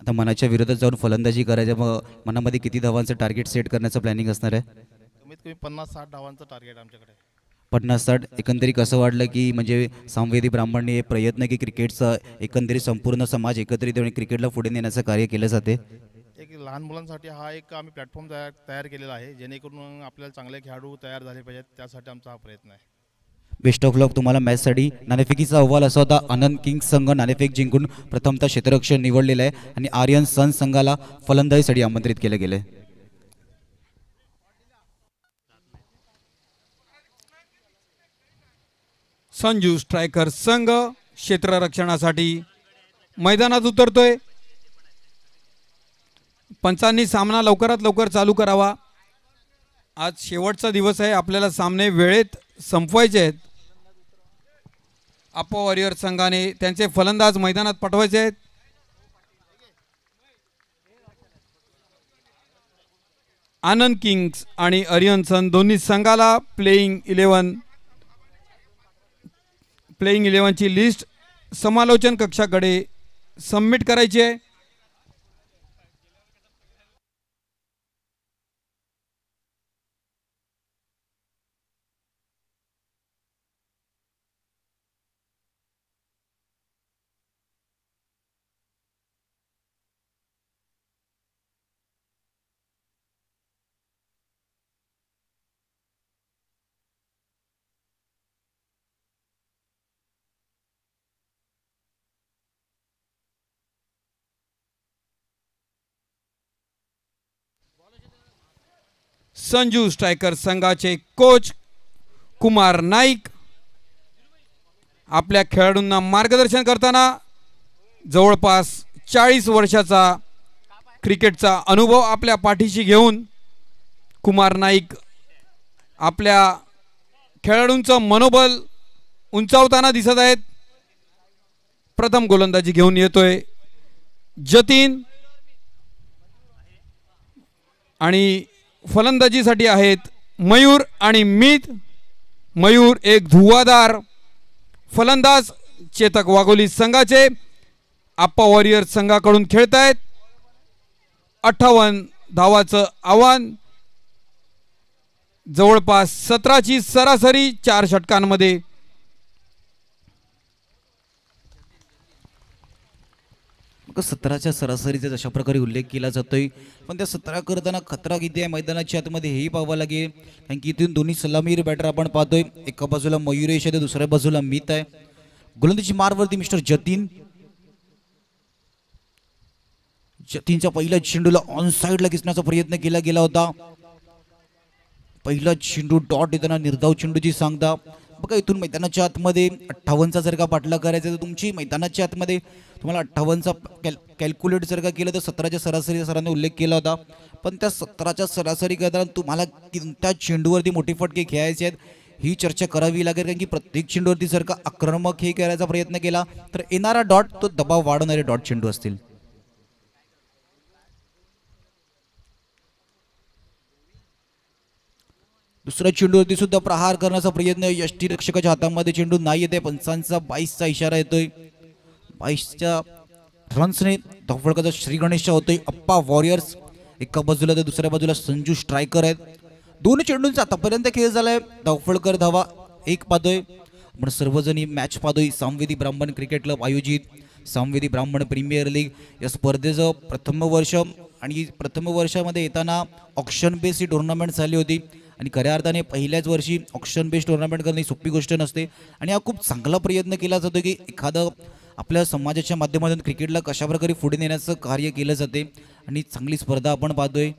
S1: आता मनाच्या विरोधात जाऊन फलंदाजी करायच्या, मग मनामध्ये किती धावांचं टार्गेट सेट करण्याचं प्लॅनिंग असणार आहे?
S7: कमीत कमी 50-60 धावांचं टार्गेट आमच्याकडे.
S1: 50-60. एकंदरीत कसं वाटलं की म्हणजे सामवेदी ब्राह्मणने प्रयत्न की क्रिकेटचा एकंदरीत संपूर्ण समाज एकत्रित येऊन क्रिकेटला पुढे नेण्याचं कार्य केलं जाते?
S7: एक लहान मुलांसाठी हा एक आम्ही प्लॅटफॉर्म तयार केलेला आहे जेणेकरून आपल्याला चांगले खेळाडू तयार झाले पाहिजेत. त्यासाठी आमचा हा प्रयत्न आहे.
S1: बेस्ट ऑफ लक तुम्हाला मॅचसाठी. नाणेफेकीचा अहवाल असा होता, आनंद किंग्स संघ नाणेफेक जिंकून प्रथमतः क्षेत्ररक्षण निवडलेलं आहे आणि आर्यन सन्स संघाला फलंदाजीसाठी आमंत्रित केलं गेलं आहे.
S2: संजू स्ट्रायकर संघ क्षेत्ररक्षणासाठी मैदानात उतरतोय. पंचांनी सामना लवकरात लवकर चालू करावा. आज शेवटचा दिवस आहे. आपल्याला सामने वेळेत संपवायचे आहेत. अप्पा वॉरियर संघाने त्यांचे फलंदाज मैदानात पाठवायचे आहेत. आनंद किंग्स आणि आर्यन सन दोन्ही संघाला प्लेइंग 11ची लिस्ट समालोचन कक्षाकडे सबमिट करायची आहे. संजू स्ट्रायकर संघाचे कोच कुमार नाईक आपल्या खेळाडूंना मार्गदर्शन करताना जवळपास 40 वर्षाचा क्रिकेटचा अनुभव आपल्या पाठीशी घेऊन कुमार नाईक आपल्या खेळाडूंचं मनोबल उंचावताना दिसत आहेत. प्रथम गोलंदाजी घेऊन येतोय जतीन आणि फलंदाजीसाठी आहेत मयूर आणि मीत. मयूर एक धुवाधार फलंदाज चेतक वाघोली संघाचे आप्पा वॉरियर संघाकडून खेळत आहेत. 58 धावाचं आव्हान, जवळपास 17ची सरासरी 4 षटकांमध्ये.
S1: 17च्या सरासरीचा अशा प्रकारे उल्लेख केला जातोय, पण त्या 17 करताना खतरा किती आहे मैदानाच्या आतमध्ये हेही पाहावं लागेल. कारण की इथून दोन्ही सलामीर बॅटर आपण पाहतोय. एका बाजूला मयुरेश आहे तर दुसऱ्या बाजूला मीत आहे. गोलंदाजी मारवरती मिस्टर जतीन जतीनच्या पहिल्या चेंडूला ऑन साईडला घिसण्याचा प्रयत्न केला गेला होता. पहिला चेंडू डॉट येताना निर्धाव चेंडूची सांगता. बघा इथून मैदानाच्या आतमध्ये 58चा जर का पाठलाग करायचा तर तुमची मैदानाच्या आतमध्ये तुम्हाला 58चा कॅल्क्युलेट जर का केलं तर 17च्या सरासरी सरांनी उल्लेख केला होता. पण त्या 17च्या सरासरी करताना तुम्हाला कोणत्या चेंडूवरती मोठे फटके खेळायचे आहेत ही चर्चा करावी लागेल. कारण की प्रत्येक चेंडूवरती जर का आक्रमक हे करायचा प्रयत्न केला तर येणारा डॉट तो दबाव वाढवणारे डॉट चेंडू असतील. दुसऱ्या चेंडूवरती सुद्धा प्रहार करण्याचा प्रयत्न यष्टीरक्षकाच्या हातामध्ये चेंडू नाही येते. पंचांचा 22चा इशारा येतोय. 22च्या रन्सने धावफलकाचा श्री गणेशचा होतोय. अप्पा वॉरियर्स एका बाजूला तर दुसऱ्या बाजूला संजू स्ट्रायकर आहेत. दोन चेंडूंचा आतापर्यंत खेळ झालाय. धावफलकर धावा 1 पाहतोय. आपण सर्वजण ही मॅच पाहतोय. सामवेदी ब्राह्मण क्रिकेट क्लब आयोजित सामवेदी ब्राह्मण प्रीमियर लीग या स्पर्धेचं प्रथम वर्ष आणि प्रथम वर्षामध्ये येताना ऑक्शन बेस ही टुर्नामेंट झाली होती. आणि खऱ्या अर्थाने पहिल्याच वर्षी ऑक्शन बेस्ड टुर्नामेंट करणे सोपी गोष्ट नसते. आणि हा खूप चांगला प्रयत्न केला जातो की एखादं आपल्या समाजाच्या माध्यमातून क्रिकेटला कशाप्रकारे पुढे नेण्याचं कार्य केलं जाते. आणि चांगली स्पर्धा आपण पाहतोय.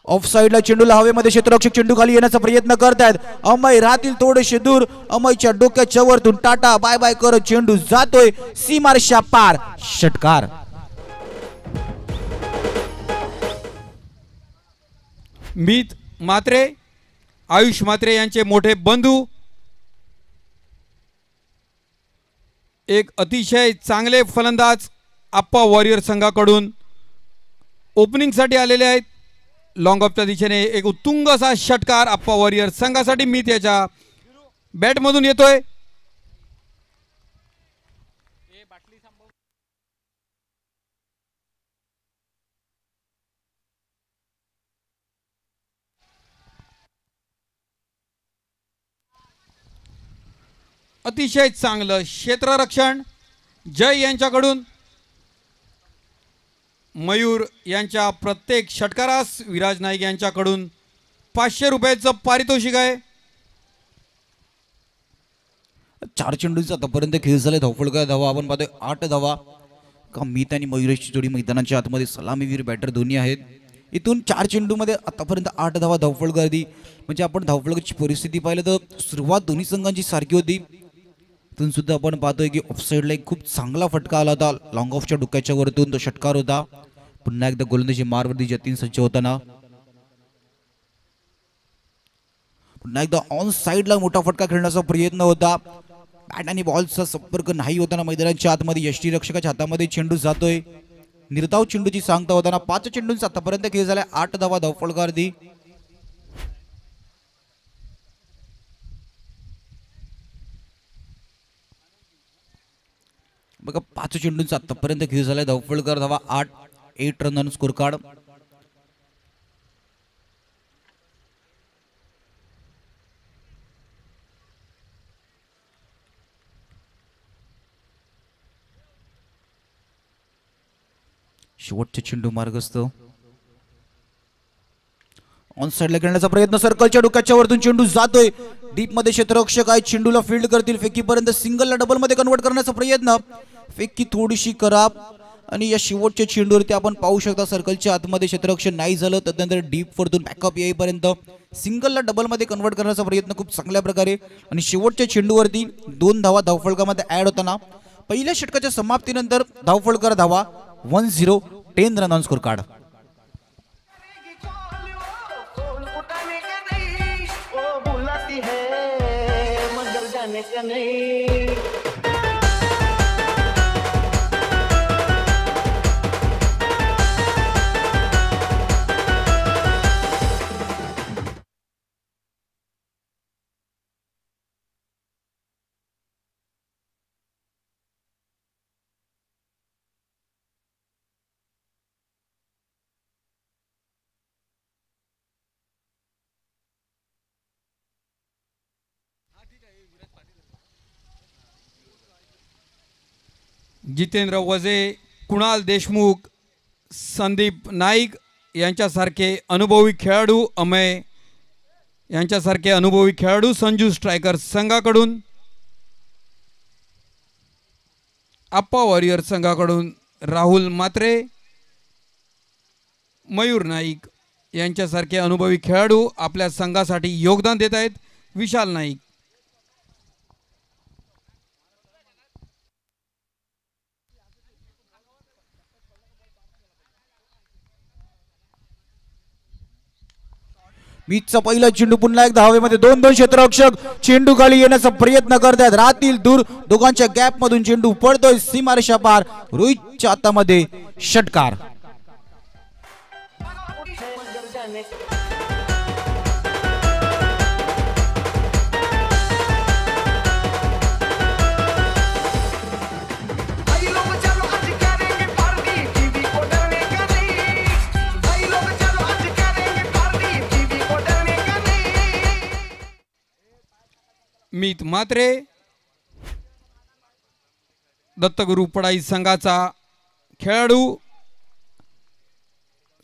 S1: ऑफ साईडला चेंडूला हवेमध्ये क्षेत्ररक्षक चेंडू खाली येण्याचा प्रयत्न करतायत. अमय राहतील थोडेसे दूर. अमयच्या डोक्याच्या वरतून टाटा बाय बाय करत चेंडू जातोय सीमारेषा पार. षटकार.
S2: मीत म्हात्रे, आयुष म्हात्रे यांचे मोठे बंधू एक अतिशय चांगले फलंदाज आप्पा वॉरियर संघाकडून ओपनिंगसाठी आलेले आहेत. लॉंग ऑफच्या दिशेने एक उत्तुंग असा षटकार आप्पा वॉरियर संघासाठी मीत याच्या बॅटमधून येतोय. अतिशय चांगलं क्षेत्ररक्षण जय यांच्याकडून. मयूर यांच्या प्रत्येक षटकारास विराज नाईक यांच्याकडून 500 रुपयाचं पारितोषिक आहे.
S1: 4 चेंडूंचा आतापर्यंत खेळ झाले. धावफलका धावा आपण पाहतोय 8 धावा. का मीत आणि मयुरेशची जोडी मैदानाच्या आतमध्ये सलामीवीर बॅटर दोन्ही आहेत. इथून 4 चेंडूमध्ये आतापर्यंत 8 धावा धावफलक. म्हणजे आपण धावफलकाची परिस्थिती पाहिलं तर सुरुवात दोन्ही संघांची सारखी होती. इथून सुद्धा आपण पाहतोय की ऑफसाईडला एक खूप चांगला फटका आला होता. लॉंग ऑफच्या डोक्याच्या वरतून तो षटकार होता. पुन्हा एकदा गोलंदाजी मारवरती जतीन सज्ज होताना. पुन्हा एकदा ऑन साईडला मोठा फटका खेळण्याचा प्रयत्न होता. बॅट आणि बॉलचा संपर्क नाही होताना मैदानाच्या आतमध्ये यष्टीरक्षकाच्या हातामध्ये चेंडू जातोय. निर्धाव चेंडूची सांगता होताना 5 चेंडूंचा आतापर्यंत खेळ झालाय. 8 धावा धावफलकावरती. बघा 5 चेंडूंचा आतापर्यंत खेळ झालाय. धावफलकर धावा 8 रन ऑन स्कोर कार्ड. शेवटचे चेंडू मार्गस्थ ऑन साइडला खेळण्याचा प्रयत्न. सर्कलच्या डोक्याच्या वरतून चेंडू जातोय. डीप मध्ये क्षेत्ररक्षक आहे. चेंडूला फील्ड करतील. फेकीपर्यंत सिंगलला डबल मध्ये कन्वर्ट करण्याचा प्रयत्न. फेकी थोडीशी खराब. आणि या शेवटच्या चेंडूवरती आपण पाहू शकता सर्कलच्या आतमध्ये क्षेत्ररक्षण नाही झालं. त्यानंतर डीप वरतून बॅकअप येईपर्यंत सिंगलला डबल मध्ये कन्वर्ट करण्याचा प्रयत्न खूप चांगल्या प्रकारे. आणि शेवटच्या चेंडूवरती 2 धावा धावफलकामध्ये ऍड होताना पहिल्या षटकाच्या समाप्तीनंतर धावफलकर धावा 10 10 run on score card.
S2: Jitendra वजे, कुणाल देशमुख, संदीप नाईक यांच्यासारखे अनुभवी खेळाडू, अमय यांच्यासारखे अनुभवी खेळाडू संजू स्ट्रायकर संघाकडून आप्पा वॉरियर संघाकडून राहुल म्हात्रे, मयूर नाईक यांच्यासारखे अनुभवी खेळाडू आपल्या संघासाठी योगदान देत आहेत. विशाल नाईक.
S1: मीतचा पहिला चेंडू पुन्हा एकदा हवेमध्ये 2-2 क्षेत्ररक्षक चेंडू खाली येण्याचा प्रयत्न करतात. रातील दूर दोघांच्या गॅप मधून चेंडू पडतोय सीमारेषा पार. रोहितच्या हातामध्ये षटकार.
S2: मीत म्हात्रे दत्तगुरु पडाई संघाचा खेळाडू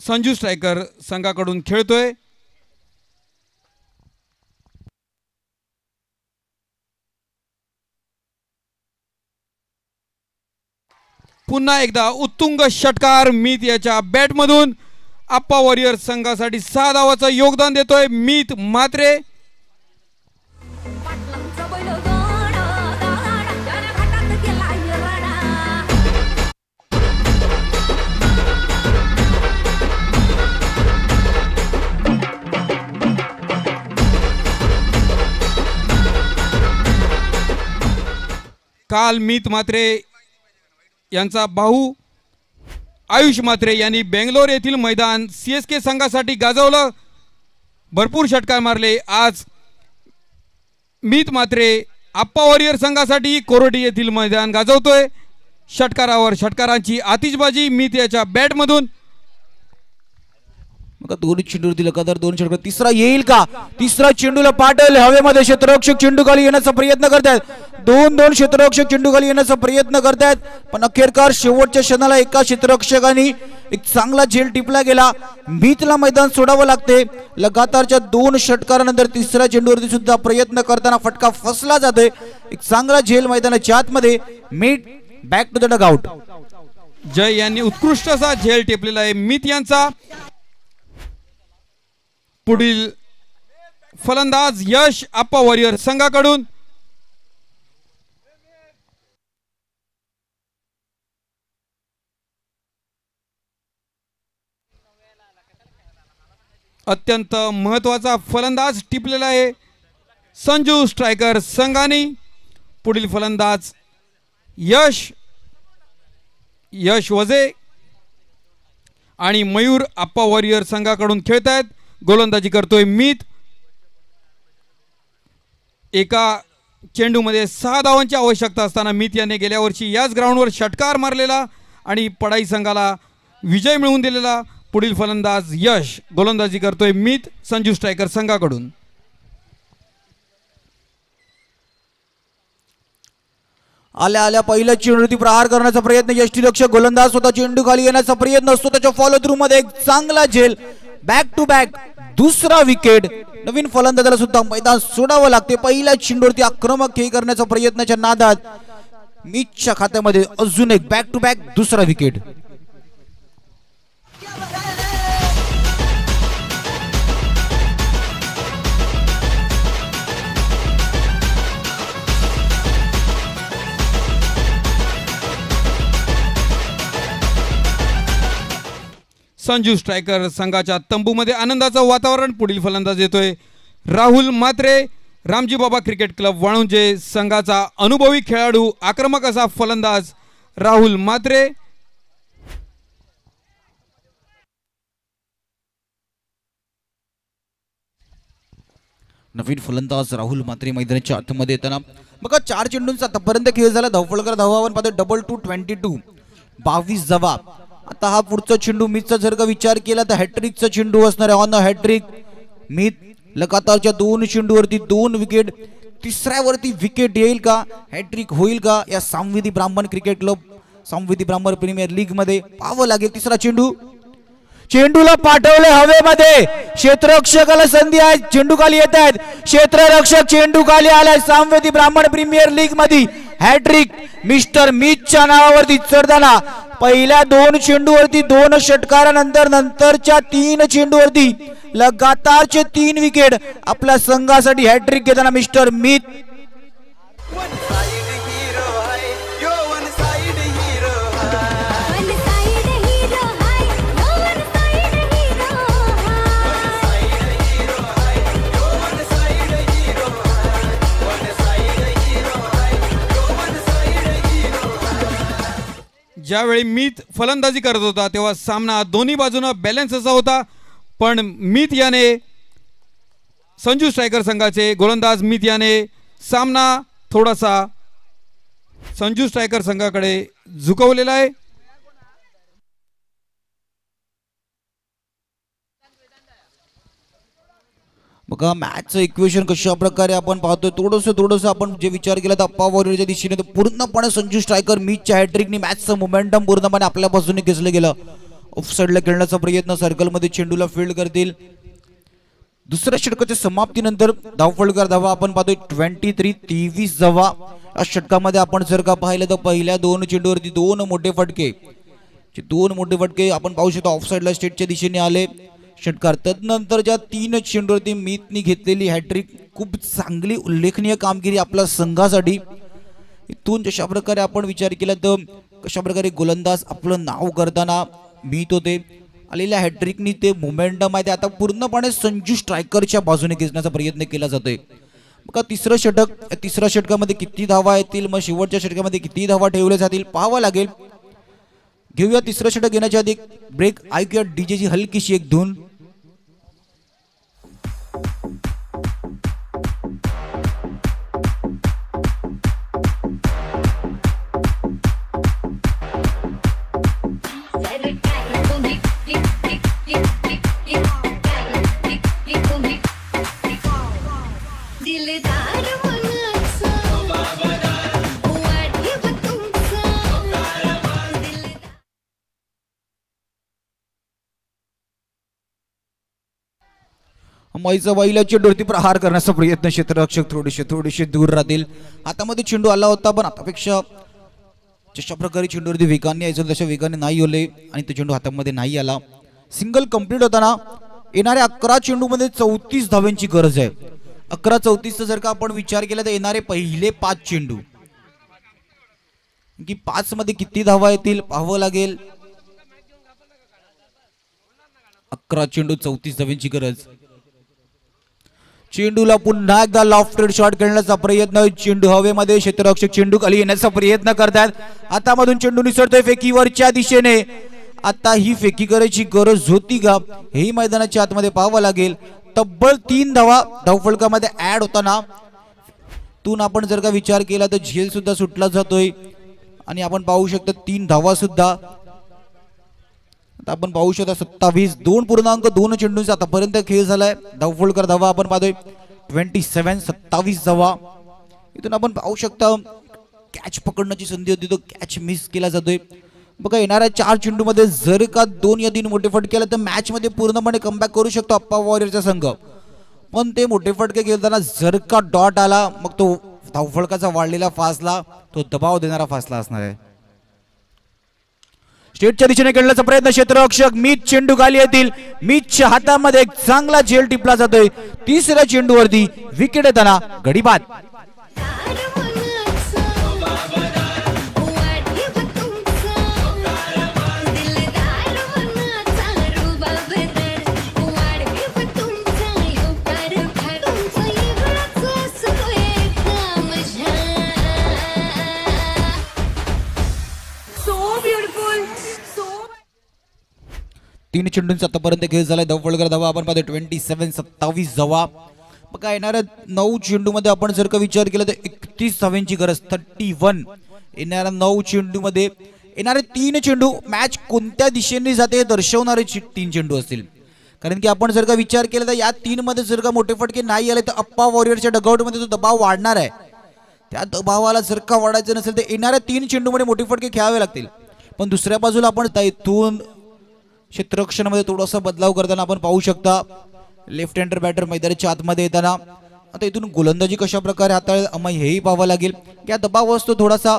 S2: संजू स्ट्रायकर संघाकडून खेळतोय. पुन्हा एकदा उत्तुंग षटकार मीत याच्या बॅटमधून. आप्पा वॉरियर संघासाठी 6 धावाचं योगदान देतोय मीत म्हात्रे. काल मीत म्हात्रे यांचा भाऊ आयुष म्हात्रे यांनी बेंगलोर येथील मैदान CSK संघासाठी गाजवलं. भरपूर षटकार मारले. आज मीत म्हात्रे आप्पा वॉरियर संघासाठी कोरोटी येथील मैदान गाजवतोय. षटकारावर षटकारांची आतिषबाजी मीत याच्या बॅटमधून.
S1: दोन चेंडूवरती लगातार 2 षटकार. तिसरा येईल का? तिसरा चेंडूला पाठवले हवेमध्ये. क्षेत्ररक्षक चेंडू खाली येण्याचा प्रयत्न करतात. 2-2 क्षेत्ररक्षक चेंडू खाली येण्याचा प्रयत्न करतात. पण अखेरकार शेवटच्या क्षणाला एका क्षेत्ररक्षकाने एक चांगला झेल टिपला गेला. मीतला मैदान सोडावं लागते. लगातारच्या 2 षटकारानंतर तिसऱ्या चेंडूवरती सुद्धा प्रयत्न करताना फटका फसला जातोय. एक चांगला झेल मैदानाच्या आतमध्ये. मीत बॅक टू द डगआउट.
S2: जय यांनी उत्कृष्ट असा झेल टिपलेला आहे मीत यांचा. पुढील फलंदाज यश आप्पा वॉरियर संघाकडून. अत्यंत महत्वाचा फलंदाज टिपलेला आहे संजू स्ट्रायकर संघाने. पुढील फलंदाज यश वजे आणि मयूर आप्पा वॉरियर संघाकडून खेळतायत. गोलंदाजी करतोय मीत. एका चेंडूमध्ये 6 धावांची आवश्यकता असताना मीत याने गेल्या वर्षी याच ग्राउंडवर षटकार मारलेला आणि पडाई संघाला विजय मिळवून दिलेला. पुढील फलंदाज यश. गोलंदाजी करतोय मीत संजू स्ट्रायकर संघाकडून.
S1: आल्या पहिल्या चेंडूवरती प्रहार करण्याचा प्रयत्न. यष्टीरक्षक गोलंदाज स्वतः चेंडू खाली येण्याचा प्रयत्न असतो. त्याच्या फॉलो थ्रू मध्ये एक चांगला झेल. बॅक टू बॅक दुसरा विकेट. नवीन फलंदाजाला सुद्धा मैदान सोडावं लागते. पहिल्या चेंडूवरती आक्रमक खेळ करण्याचा प्रयत्नाच्या नादात मीतच्या खात्यामध्ये अजून एक बॅक टू बॅक दुसरा विकेट.
S2: संजू स्ट्रायकर संघाच्या तंबूमध्ये आनंदाचं वातावरण. पुढील फलंदाज येतोय राहुल म्हात्रे. रामजी बाबा क्रिकेट क्लब वाळुंजे संघाचा अनुभवी खेळाडू आक्रमक असा फलंदाज राहुल म्हात्रे.
S1: नवीन फलंदाज राहुल म्हात्रे मैदानाच्या आतमध्ये येताना. बघा 4 चेंडूंचा आतापर्यंत खेळ झाला. धावफलकर धावावर पाहतो 22-22 22 जवाब. आता हा पुढचा चेंडू मीतचा जर का विचार केला तर हॅट्रिकचा चेंडू असणार आहे. On hattrick Meet. लगातारच्या 2 चेंडूवरती 2 विकेट. तिसऱ्यावरती विकेट येईल का? हॅट्रिक होईल का? या सांविधी ब्राह्मण क्रिकेट क्लब सांविधी ब्राह्मण प्रीमियर लीग मध्ये पाहावं लागेल. तिसरा चेंडू. चेंडूला पाठवले हवेमध्ये. क्षेत्ररक्षकाला संधी आहे. चेंडू खाली येत आहेत. क्षेत्ररक्षक चेंडू खाली आलाय. सांविधी ब्राह्मण प्रीमियर लीग मध्ये हॅट्रिक मिस्टर मीतच्या नावावरती चढताना पहिल्या 2 चेंडूवरती 2 षटकारानंतर नंतरच्या 3 चेंडूवरती लगातारचे 3 विकेट आपल्या संघासाठी हॅट्रिक घेताना मिस्टर मीत.
S4: वन साइड हीरो हाय यो वन साइड हीरो हाय.
S2: ज्यावेळी मीत फलंदाजी करत होता तेव्हा सामना दोन्ही बाजूनं बॅलन्स असा होता, पण मीत याने संजू स्ट्रायकर संघाचे गोलंदाज मीत याने सामना थोडासा संजू स्ट्रायकर संघाकडे झुकवलेला आहे.
S1: बघा मॅचचं इक्वेशन कशा प्रकारे आपण पाहतोय. थोडंसं आपण जे विचार केला तर अप्पा वॉरियरच्या दिशेने तर पूर्णपणे संजू स्ट्रायकर मीतच्या हॅट्रिकनी मॅचचं मोमेंटम पूर्णपणे आपल्या बाजूने घेतलं गेलं. ऑफ साईडला खेळण्याचा प्रयत्न, सर्कलमध्ये चेंडूला फील्ड करतील. दुसऱ्या षटकाच्या समाप्तीनंतर धावफलकार धावा आपण पाहतोय 23 धावा. या षटकामध्ये आपण जर का पाहिलं तर पहिल्या 2 चेंडूवरती 2 मोठे फटके आपण पाहू शकतो ऑफ साईडला स्टेटच्या दिशेने आले षटकार. तदनंतरच्या 3 चेंडूवरती मीतनी घेतलेली हॅट्रिक खूप चांगली उल्लेखनीय कामगिरी आपल्या संघासाठी. इथून जशा प्रकारे आपण विचार केला तर कशा प्रकारे गोलंदाज आपलं नाव करताना मीत होते. आलेल्या हॅट्रिकनी ते मोमेंटम आहे ते आता पूर्णपणे संजू स्ट्रायकरच्या बाजूने खेचण्याचा प्रयत्न केला जातोय. बघा तिसऱ्या षटकामध्ये किती धावा येतील, मग शेवटच्या षटकामध्ये किती धावा ठेवल्या जातील पाहावं लागेल. घेऊया तिसरं षटक घेण्याच्या आधी ब्रेक, ऐकूया डीजेची हलकीशी एक धून.
S4: दिलदार मनाचा वाढीव तुमचा दिलदार.
S1: मैचा बाईला चेंडूवरती प्रहार करण्याचा प्रयत्न, क्षेत्ररक्षक थोडेसे दूर राहतील. हातामध्ये चेंडू आला होता पण आतापेक्षा जशा प्रकारे चेंडूवरती वेगाने यायचं तशा वेगाने नाही होले आणि तो चेंडू हातामध्ये नाही आला. सिंगल कंप्लीट होताना येणाऱ्या 11 चेंडूमध्ये 34 धावांची गरज आहे. 11-34 जर का आपण विचार केला तर येणारे पहिले 5 चेंडू की 5 मध्ये किती धावा येतील पाहावं लागेल. 11 चेंडू 34 धावांची गरज. चेंडूला पुन्हा एकदा लॉफ्टेड शॉट खेळण्याचा प्रयत्न, चेंडू हवेमध्ये, क्षेत्ररक्षक चेंडू खाली येण्याचा प्रयत्न करतात. हातामधून चेंडू निसरतोय फेकीवरच्या दिशेने. आता ही फेकी करायची गरज होती का हेही मैदानाच्या आतमध्ये पाहावं लागेल. तब्बल 3 धावा धावफलकामध्ये ऍड होताना तून आपण जर का विचार केला तर झेल सुद्धा सुटला जातोय आणि आपण पाहू शकतो 3 धावा सुद्धा. आता आपण पाहू शकता 2.2 चेंडूंचा आतापर्यंत खेळ झालाय. धावफलकर धावा आपण पाहतोय 27 धावा. इथून आपण पाहू शकता कॅच पकडण्याची संधी होती तो कॅच मिस केला जातोय. बघा येणाऱ्या 4 चेंडूमध्ये जर का 2 या 3 मोठे फटके आले तर मॅच मध्ये पूर्णपणे कमबॅक करू शकतो अप्पा वॉरियरचा संघ. पण ते मोठे फटके खेळताना जर का डॉट आला मग तो धावफलकाचा वाढलेला फासला तो दबाव देणारा फासला असणार आहे. स्टेटच्या दिशेने खेळण्याचा प्रयत्न, क्षेत्ररक्षक मीत चेंडू खाली येतील. मीतच्या हातामध्ये एक चांगला झेल टिपला जातोय. तिसऱ्या चेंडूवरती विकेट येताना गडी बाद. तीन चेंडूंचा आतापर्यंत खेळ झालाय. धावफलकर धावा आपण पाहतो 27 धावा. बघा येणाऱ्या 9 चेंडूमध्ये आपण जर का विचार केला तर 31 धावांची गरज. 31 येणाऱ्या 9 चेंडूमध्ये येणारे 3 चेंडू मॅच कोणत्या दिशेने जाते हे दर्शवणारे 3 चेंडू असतील. कारण की आपण जर का विचार केला तर या 3 मध्ये जर का मोठे फटके नाही आले तर अप्पा वॉरियरच्या डगआउटमध्ये तो दबाव वाढणार आहे. त्या दबावाला जर का वाढायचं नसेल तर येणाऱ्या 3 चेंडूमध्ये मोठे फटके खेळावे लागतील. पण दुसऱ्या बाजूला आपण इथून क्षेत्ररक्षणामध्ये थोडासा बदलाव करताना आपण पाहू शकता लेफ्ट हँडर बॅटर मैदानाच्या आतमध्ये येताना आता इथून गोलंदाजी कशा प्रकारे हाताळेल आम्हाला हेही पाहावं लागेल. या दबाव असतो थोडासा.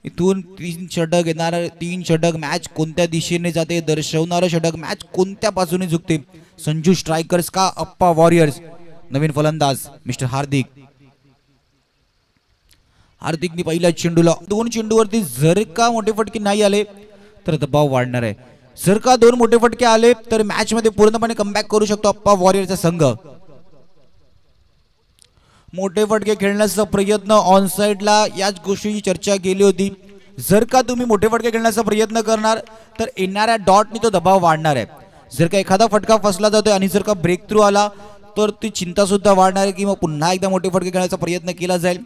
S1: इथून 3 षटक येणार, 3 षटक, मॅच कोणत्या दिशेने जाते दर्शवणारं षटक, मॅच कोणत्या बाजूने झुकते. संजू स्ट्रायकर्स का अप्पा वॉरियर्स. नवीन फलंदाज मिस्टर हार्दिक. हार्दिकने पहिल्या चेंडूला 2 चेंडूवरती जर का मोठे फटके नाही आले तर दबाव वाढणार आहे. जर का 2 मोठे फटके आले तर मॅच मध्ये पूर्णपणे कमबॅक करू शकतो अप्पा वॉरियरचा संघ. मोठे फटके खेळण्याचा प्रयत्न ऑन साइडला याच गोष्टीची चर्चा केली होती. जर का तुम्ही मोठे फटके खेळण्याचा प्रयत्न करणार तर येणाऱ्या डॉटनी तो दबाव वाढणार आहे. जर का एखादा फटका फसला जातोय आणि जर का ब्रेक थ्रू आला तर ती चिंता सुद्धा वाढणार आहे की मग पुन्हा एकदा मोठे फटके खेळण्याचा प्रयत्न केला जाईल.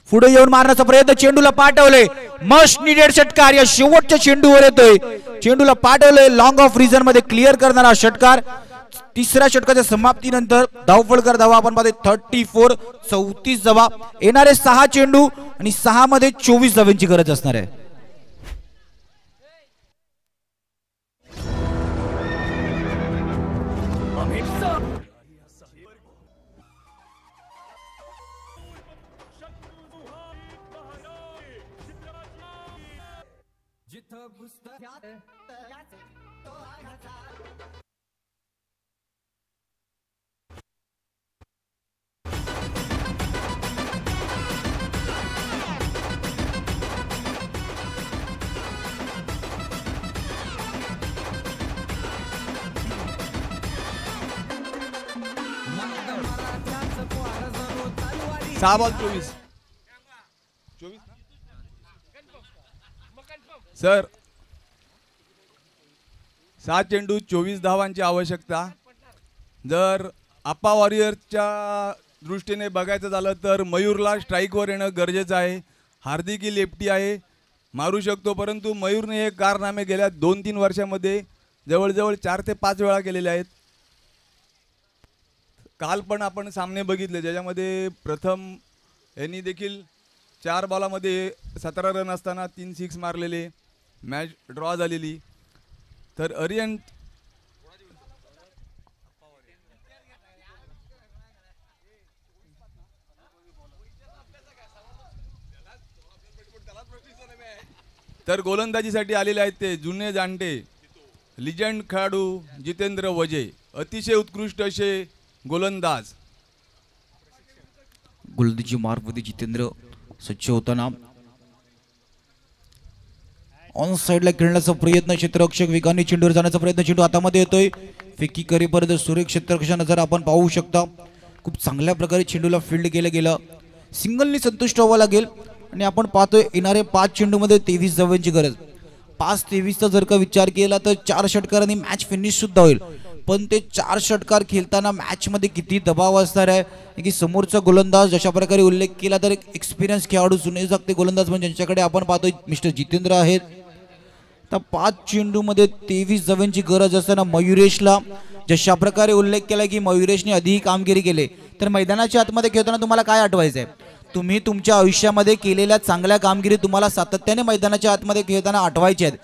S1: पुढे येऊन मारण्याचा प्रयत्न, चेंडूला पाठवले, मस्ट निडेड षटकार या शेवटच्या चेंडूवर येतोय. चेंडूला पाठवले, लॉंग ऑफ रिझन मध्ये क्लिअर करणारा षटकार. तिसऱ्या षटकाच्या समाप्तीनंतर धावफलकर धावा आपण पाहतोय 34, 34 धावा. येणारे 6 चेंडू आणि 6 मध्ये 24 धावांची गरज असणार आहे.
S8: सहा बॉल 24 सर. 7 चेंडू 24 धावांची आवश्यकता. जर आप्पा वॉरियर्सच्या दृष्टीने बघायचं झालं तर मयूरला स्ट्राईकवर येणं गरजेचं आहे. हार्दिक ही लेफ्टी आहे, मारू शकतो, परंतु मयूरने हे कारनामे गेल्या 2-3 वर्षामध्ये जवळजवळ 4 ते 5 वेळा केलेले आहेत. काल पण आपण सामने बघितले ज्याच्यामध्ये प्रथम यांनी देखील 4 बॉलामध्ये 17 रन असताना 3 सिक्स मारलेले, मॅच ड्रॉ झालेली. तर अरियंट तर गोलंदाजीसाठी आलेले आहेत ते जुने जाणते लिजंड खेळाडू जितेंद्र वजे. अतिशय उत्कृष्ट असे गोलंदाज.
S1: गोलंदाजी मार्गमध्ये जितेंद्र सज्ज होताना ऑन साइडला खेळण्याचा प्रयत्न, क्षेत्ररक्षक वेगाने चेंडूवर जाण्याचा प्रयत्न, चेंडू हातामध्ये येतोय, फेकी करेपर्यंत सुरेख क्षेत्ररक्षक नजर आपण पाहू शकता. खूप चांगल्या प्रकारे चेंडूला फील्ड केलं गेलं. सिंगलनी संतुष्ट व्हावं लागेल आणि आपण पाहतोय येणारे 5 चेंडूमध्ये 23 धावांची गरज. 5-23चा जर का विचार केला तर 4 षटकारांनी मॅच फिनिश सुद्धा होईल. पण ते 4 षटकार खेळताना मॅच मध्ये किती दबाव असणार आहे की समोरचा गोलंदाज जशा प्रकारे उल्लेख केला तर एक एक्सपिरियन्स खेळाडू जुने जागते गोलंदाज म्हणजे ज्यांच्याकडे आपण पाहतोय मिस्टर जितेंद्र आहेत. तर 5 चेंडूमध्ये 23 धावांची गरज असताना मयुरेशला जशा प्रकारे उल्लेख केला की मयुरेशने आधीही कामगिरी केली, तर मैदानाच्या आतमध्ये खेळताना तुम्हाला काय आठवायचंय? तुम्ही तुमच्या आयुष्यामध्ये केलेल्या चांगल्या कामगिरी तुम्हाला सातत्याने मैदानाच्या आतमध्ये खेळताना आठवायचे आहेत.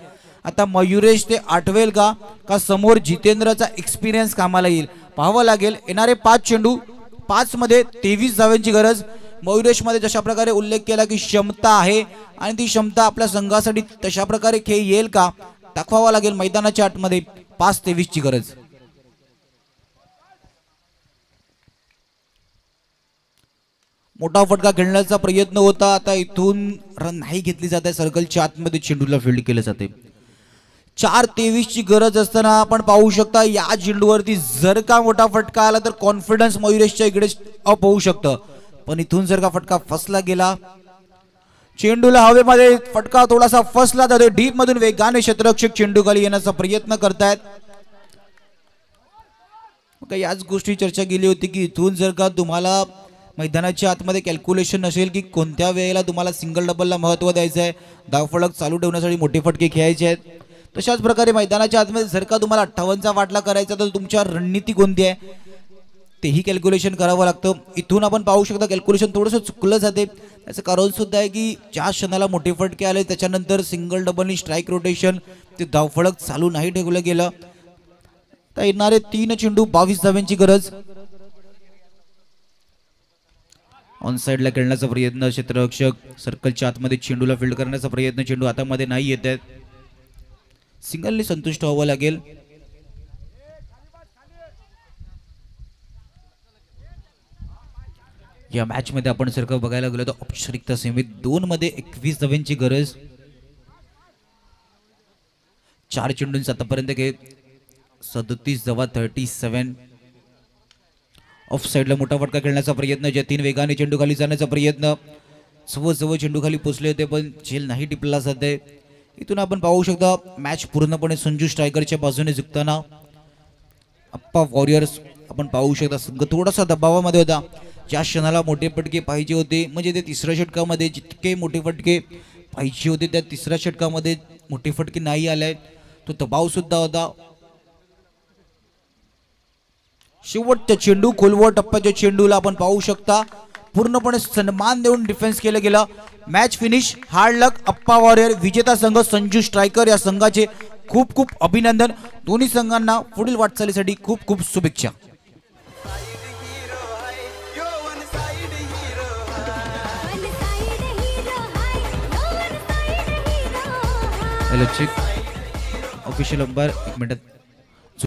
S1: आता मयुरेश ते आठवेल का समोर जितेंद्रचा एक्सपिरियन्स कामाला येईल पाहावं लागेल. येणारे 5 चेंडू 5 मध्ये 23 धावांची गरज. मयुरेश मध्ये जशा प्रकारे उल्लेख केला की क्षमता आहे आणि ती क्षमता आपल्या संघासाठी तशा प्रकारे खेळ येईल का दाखवावा लागेल. मैदानाच्या आतमध्ये 5-23 ची गरज. मोठा फटका खेळण्याचा प्रयत्न होता. आता इथून रन नाही घेतली जाते, सर्कलच्या आतमध्ये चेंडूला फील्ड केलं जाते. 4-23 ची गरज असताना आपण पाहू शकता या चेंडूवरती जर का मोठा फटका आला तर कॉन्फिडन्स मयुरेशच्या इकडे अप होऊ शकतं. पण इथून जर का फटका फसला गेला, चेंडूला हवेमध्ये फटका थोडासा फसला जातो. डीप मधून वेगाने क्षेत्ररक्षक चेंडू खाली येण्याचा प्रयत्न करतायत. याच गोष्टी चर्चा केली होती की इथून जर का तुम्हाला मैदानाच्या आतमध्ये कॅल्क्युलेशन नसेल की कोणत्या वेळेला तुम्हाला सिंगल डबलला महत्त्व द्यायचं आहे, धावफलक चालू ठेवण्यासाठी मोठे फटके खेळायचे आहेत, तशाच प्रकारे मैदानाच्या आतमध्ये जर का तुम्हाला 58चा वाटला करायचा तर तुमच्या रणनीती कोणती आहे तेही कॅल्क्युलेशन करावं लागतं. इथून आपण पाहू शकता कॅल्क्युलेशन थोडंसं चुकलं जाते. त्याचं कारण सुद्धा आहे की ज्या क्षणाला मोठे फटके आले त्याच्यानंतर सिंगल डबलनी स्ट्राईक रोटेशन ते धावफलक चालू नाही ठेवलं गेलं. तर येणारे 3 चेंडू 22 धावांची गरज. ऑन साईडला खेळण्याचा प्रयत्न, क्षेत्ररक्षक सर्कलच्या आतमध्ये चेंडूला फील्ड करण्याचा प्रयत्न, चेंडू हातामध्ये नाही येत आहेत. सिंगलने संतुष्ट व्हावं लागेल. या मॅच मध्ये आपण सारखं बघायला गेलो तर औपचारिकता सेमीत 2 मध्ये 21 धावांची गरज. 4 चेंडूंचा आतापर्यंत खेळ 37 धावा 37. ऑफ साईडला मोठा फटका खेळण्याचा प्रयत्न, जतीन वेगाने चेंडू खाली जाण्याचा प्रयत्न, जवळ चेंडू खाली पोचले होते पण झेल नाही टिपला सध्या. इथून आपण पाहू शकता मॅच पूर्णपणे संजू स्ट्रायकरच्या बाजूने जिंकताना. अप्पा वॉरियर्स आपण पाहू शकता संघ थोडासा दबावामध्ये होता. ज्या क्षणाला मोठे फटके पाहिजे होते, म्हणजे ते तिसऱ्या षटकामध्ये जितके मोठे फटके पाहिजे होते त्या तिसऱ्या षटकामध्ये मोठे फटके नाही आले. तो दबाव सुद्धा होता. शेवटच्या चेंडू खोलवर टप्प्याच्या चेंडूला आपण पाहू शकता पूर्णपणे सन्मान देऊन डिफेन्स केलं गेलं. मॅच फिनिश, हार्ड लक. अप्पा वॉरियर विजेता संघ संजू स्ट्रायकर या संघाचे खूप खूप अभिनंदन. दोन्ही संघांना पुढील वाटचालीसाठी खूप खूप शुभेच्छा.
S4: One side hero hai, no one side hero hai.
S1: Official umpire 1 minute